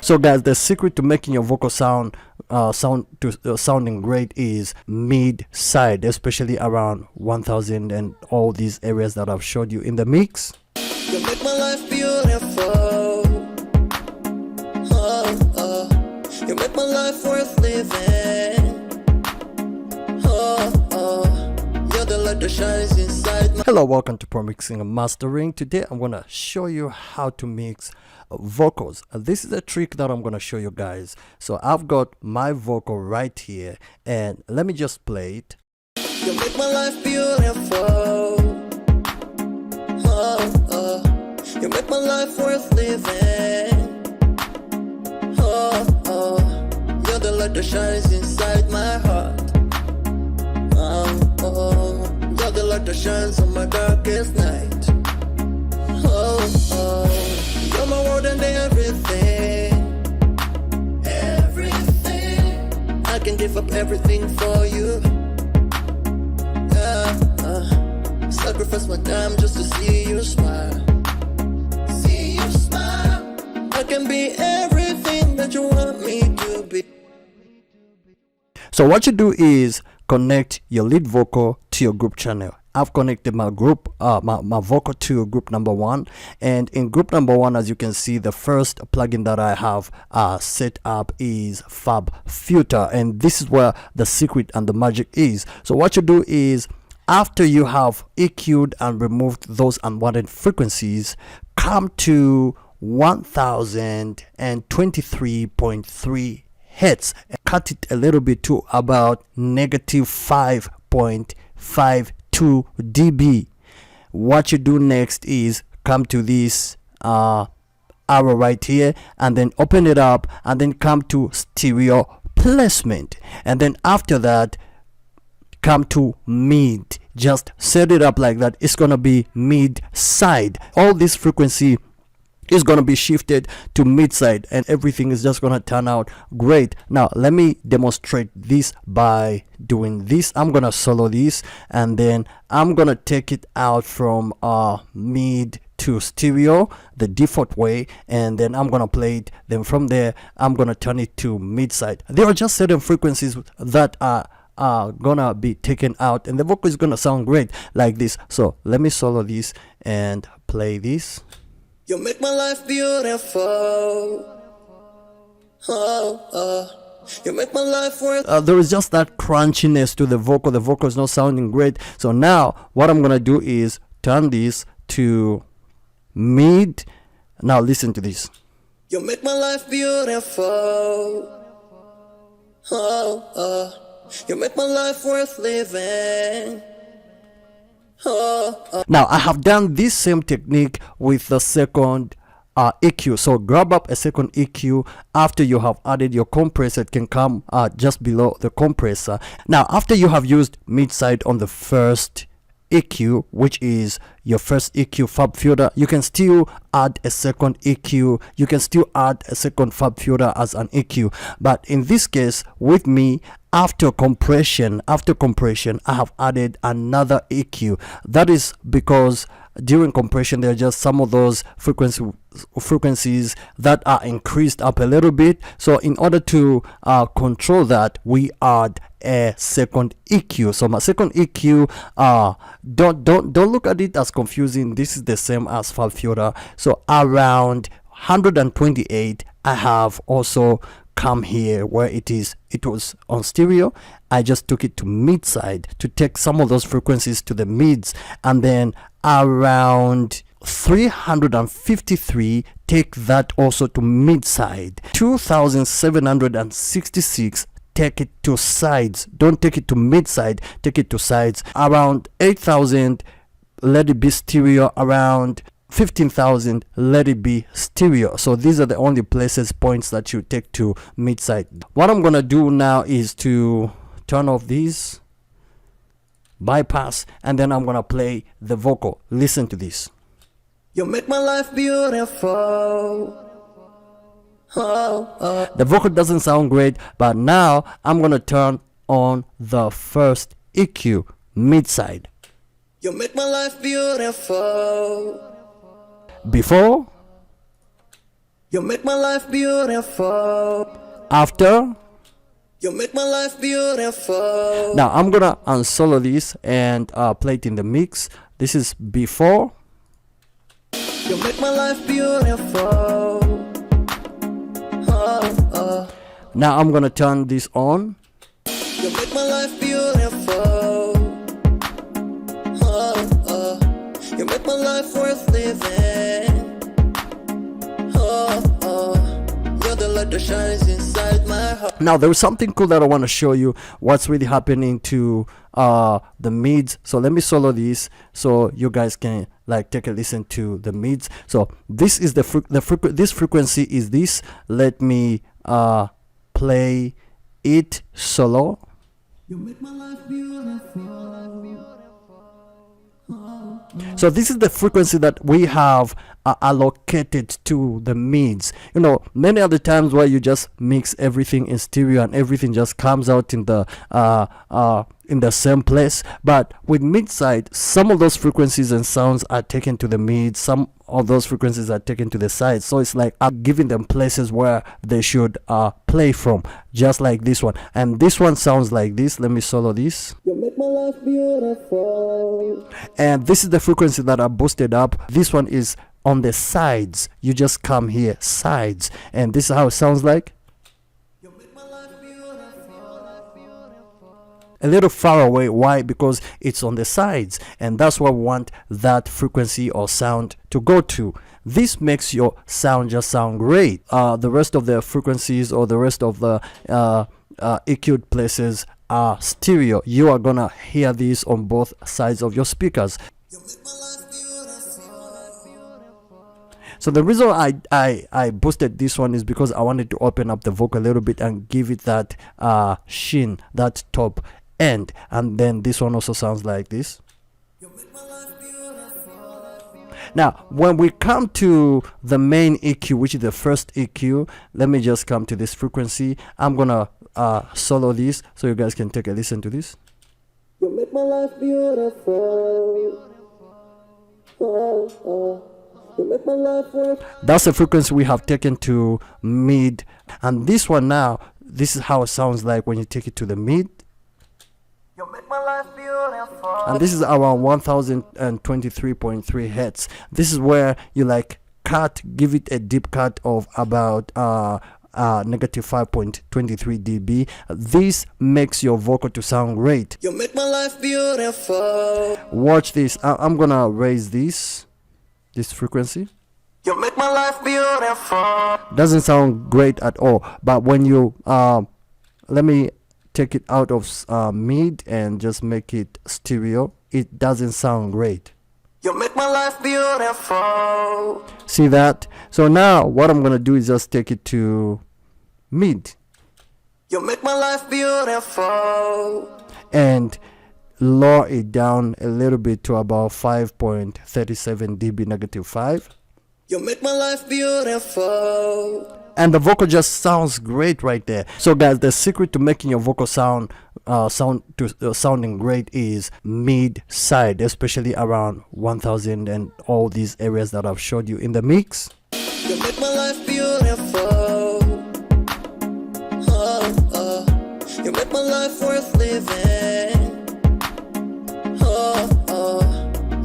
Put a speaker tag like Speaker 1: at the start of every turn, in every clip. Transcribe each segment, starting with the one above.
Speaker 1: So guys, the secret to making your vocal sounding great is mid side, especially around 1000 and all these areas that I've showed you in the mix.
Speaker 2: You make my life beautiful. Oh, oh. You make my life worth living. Oh, oh. You're the light that shines inside my...
Speaker 1: Hello, welcome to Pro Mixing and Mastering. Today I'm gonna show you how to mix vocals. This is a trick that I'm gonna show you guys. So I've got my vocal right here, and let me just play it.
Speaker 2: You make my life beautiful. Oh, oh. You make my life worth living. Oh, oh. You're the light that shines inside my heart. Oh, oh. You're the light that shines on my darkest night. Oh, oh. You're my world and everything. Everything. I can give up everything for you. Sacrifice my time just to see you smile. See you smile. I can be everything that you want me to be.
Speaker 1: So what you do is connect your lead vocal to your group channel. I've connected my group, my vocal to group number 1, and in group number 1, as you can see, the first plugin that I have set up is Fab Filter, and this is where the secret and the magic is. So what you do is, after you have EQ'd and removed those unwanted frequencies, come to 1023.3 hertz and cut it a little bit to about -5.52 dB. What you do next is come to this arrow right here and then open it up and then come to stereo placement, and then after that come to mid. Just set it up like that. It's gonna be mid side. All this frequency is gonna be shifted to mid side, and everything is just gonna turn out great. Now let me demonstrate this by doing this. I'm gonna solo this, and then I'm gonna take it out from mid to stereo the default way, and then I'm gonna play it. Then from there I'm gonna turn it to mid side. There are just certain frequencies that are gonna be taken out, and the vocal is gonna sound great like this. So let me solo this and play this.
Speaker 2: You make my life beautiful. Oh, oh. You make my life worth...
Speaker 1: there is just that crunchiness to the vocal. The vocal is not sounding great. So now what I'm gonna do is turn this to mid. Now listen to this.
Speaker 2: You make my life beautiful. Oh, oh. You make my life worth living. Oh, oh.
Speaker 1: Now I have done this same technique with the second EQ. So grab up a second EQ after you have added your compressor. It can come just below the compressor. Now after you have used mid side on the first EQ, which is your first EQ Fab Filter, you can still add a second EQ. You can still add a second Fab Filter as an EQ, but in this case with me, after compression I have added another EQ. That is because during compression there are just some of those frequencies that are increased up a little bit. So in order to control that, we add a second EQ. So my second EQ, don't look at it as confusing. This is the same as Fab Filter. So around 128 I have also come here where it was on stereo. I just took it to mid side to take some of those frequencies to the mids, and then around 353 take that also to mid side. 2766 take it to sides. Don't take it to mid side, take it to sides. Around 8000 let it be stereo. Around 15,000 let it be stereo. So these are the only points that you take to mid side. What I'm gonna do now is to turn off these, bypass, and then I'm gonna play the vocal. Listen to this.
Speaker 2: You make my life beautiful. Oh, oh.
Speaker 1: The vocal doesn't sound great, but now I'm gonna turn on the first EQ mid side.
Speaker 2: You make my life beautiful.
Speaker 1: Before
Speaker 2: You make my life beautiful.
Speaker 1: After,
Speaker 2: You make my life beautiful.
Speaker 1: now I'm gonna unsolo this and play it in the mix. This is before.
Speaker 2: You make my life beautiful.
Speaker 1: Now I'm gonna turn this on.
Speaker 2: You make my life beautiful. You make my life worth living. You're the light that shines inside my heart.
Speaker 1: Now there is something cool that I want to show you what's really happening to the mids. So let me solo this so you guys can like take a listen to the mids. So this is this frequency is this. Let me play it solo.
Speaker 2: You make my life beautiful.
Speaker 1: So this is the frequency that we have allocated to the mids. You know, many other times where you just mix everything in stereo and everything just comes out in the same place, but with mid side, some of those frequencies and sounds are taken to the mid, some of those frequencies are taken to the side. So it's like I'm giving them places where they should play from, just like this one. And this one sounds like this. Let me solo this.
Speaker 2: You make my life beautiful.
Speaker 1: And this is the frequency that I boosted up. This one is on the sides. You just come here, sides, and this is how it sounds like.
Speaker 2: You make my life beautiful.
Speaker 1: A little far away. Why? Because it's on the sides, and that's where we want that frequency or sound to go to. This makes your sound just sound great. The rest of the frequencies or the rest of the EQ'd places are stereo. You are gonna hear this on both sides of your speakers.
Speaker 2: You make my life beautiful.
Speaker 1: So the reason I boosted this one is because I wanted to open up the vocal a little bit and give it that sheen, that top end. And then this one also sounds like this.
Speaker 2: You make my life beautiful.
Speaker 1: Now when we come to the main EQ, which is the first EQ, let me just come to this frequency. I'm gonna solo this so you guys can take a listen to this.
Speaker 2: You make my life beautiful. You make my life worth.
Speaker 1: That's the frequency we have taken to mid, and this one now, this is how it sounds like when you take it to the mid.
Speaker 2: You make my life beautiful.
Speaker 1: And this is around 1023.3 hertz. This is where you like cut, give it a deep cut of about negative 5.23 dB. This makes your vocal to sound great.
Speaker 2: You make my life beautiful.
Speaker 1: Watch this. I'm gonna raise this frequency.
Speaker 2: You make my life beautiful.
Speaker 1: Doesn't sound great at all, but when you let me take it out of mid and just make it stereo, it doesn't sound great.
Speaker 2: You make my life beautiful.
Speaker 1: See that? So now what I'm gonna do is just take it to mid
Speaker 2: You make my life beautiful.
Speaker 1: and lower it down a little bit to about 5.37 dB, negative 5.
Speaker 2: You make my life beautiful.
Speaker 1: And the vocal just sounds great right there. So guys, the secret to making your vocal sounding great is mid side, especially around 1000 and all these areas that I've showed you in the mix.
Speaker 2: You make my life beautiful. You make my life worth living.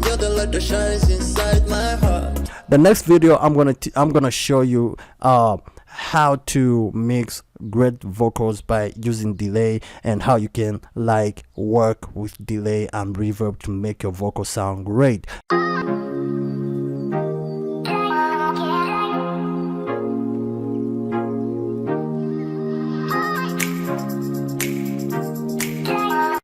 Speaker 2: You're the light that shines inside my heart.
Speaker 1: The next video I'm gonna show you how to mix great vocals by using delay, and how you can like work with delay and reverb to make your vocal sound great.